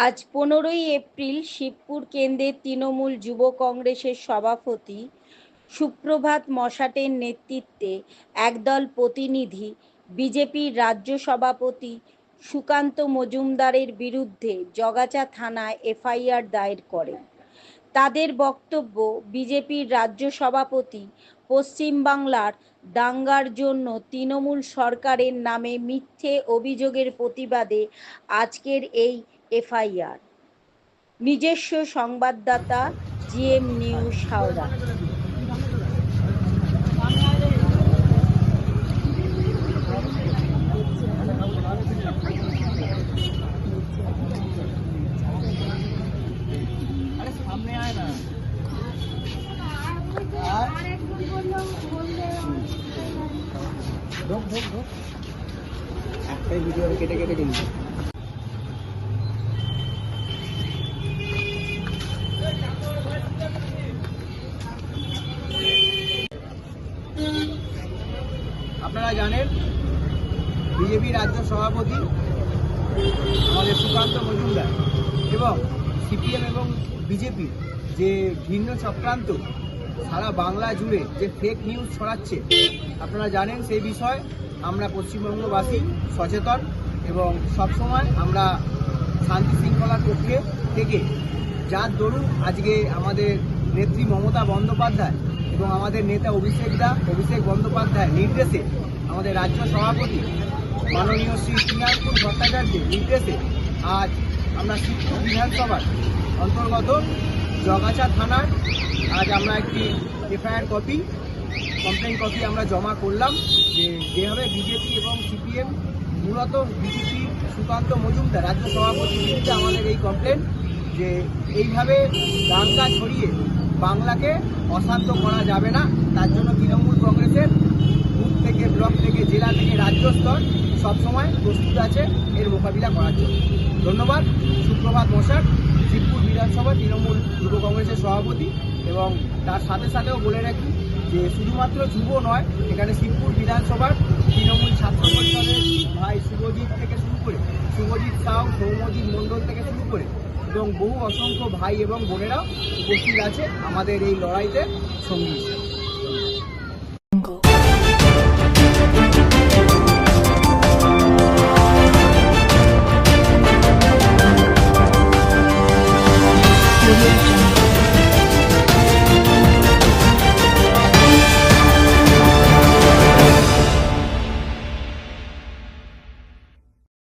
আজ 15ই এপ্রিল শিবপুর কেন্দ্রের তৃণমূল যুব কংগ্রেসের সভাপতি সুপ্রভাত মশাটের নেতৃত্বে একদল প্রতিনিধি বিজেপির রাজ্য সভাপতি সুকান্ত মজুমদারের বিরুদ্ধে জগাছা থানায় এফআইআর দায়ের করেন। তাদের বক্তব্য, বিজেপির রাজ্য সভাপতি পশ্চিমবাংলার দাঙ্গার জন্য তৃণমূল সরকারের নামে মিথ্যে অভিযোগের প্রতিবাদে আজকের এই এফআইআর। নিজস্ব সংবাদদাতা জিএম নিউজ হাওড়া। একটাই ভিডিও কেটে কেটে কিনছি। আপনারা জানেন বিজেপি রাজ্য সভাপতি আমাদের সুকান্ত মজুমদার এবং সিপিএম এবং বিজেপি যে ভিন্ন চক্রান্ত সারা বাংলা জুড়ে যে ফেক নিউজ ছড়াচ্ছে, আপনারা জানেন সেই বিষয়ে আমরা পশ্চিমবঙ্গবাসী সচেতন এবং সবসময় আমরা শান্তি শৃঙ্খলার পক্ষে থেকে, যার দরুন আজকে আমাদের নেত্রী মমতা বন্দ্যোপাধ্যায় এবং আমাদের নেতা অভিষেক বন্দ্যোপাধ্যায় নির্দেশে, আমাদের রাজ্য সভাপতি মাননীয় শ্রী শ্রীনাথপুর ভট্টাচার্যের নির্দেশে আজ আমরা শিবপুর বিধানসভার অন্তর্গত জগাছা থানার আজ আমরা একটি এফআইআর কমপ্লেন কপি আমরা জমা করলাম। যেভাবে বিজেপি এবং সিপিএম, মূলত বিজেপি সুকান্ত মজুমদার রাজ্য সভাপতির বিরুদ্ধে আমাদের এই কমপ্লেন, যে এইভাবে দাঙ্গা ছড়িয়ে বাংলাকে অশান্ত করা যাবে না। তার জন্য তৃণমূল কংগ্রেসের বুথ থেকে, ব্লক থেকে, জেলা থেকে রাজ্য স্তর সবসময় প্রস্তুত আছে এর মোকাবিলা করার জন্য। ধন্যবাদ। সুপ্রভাত মশাট, শিবপুর বিধানসভা তৃণমূল যুব কংগ্রেসের সভাপতি। এবং তার সাথে সাথেও বলে রাখি যে শুধুমাত্র যুব নয়, এখানে শিবপুর বিধানসভার তৃণমূল ছাত্র পরিষদের ভাই শুভজিৎ থেকে শুরু করে, শুভজিৎ সাউ, সৌম্যজিৎ মণ্ডল থেকে শুরু করে এবং বহু অসংখ্য ভাই এবং বোনেরাও উপস্থিত আছে আমাদের এই লড়াইতে সঙ্গী হিসেবে।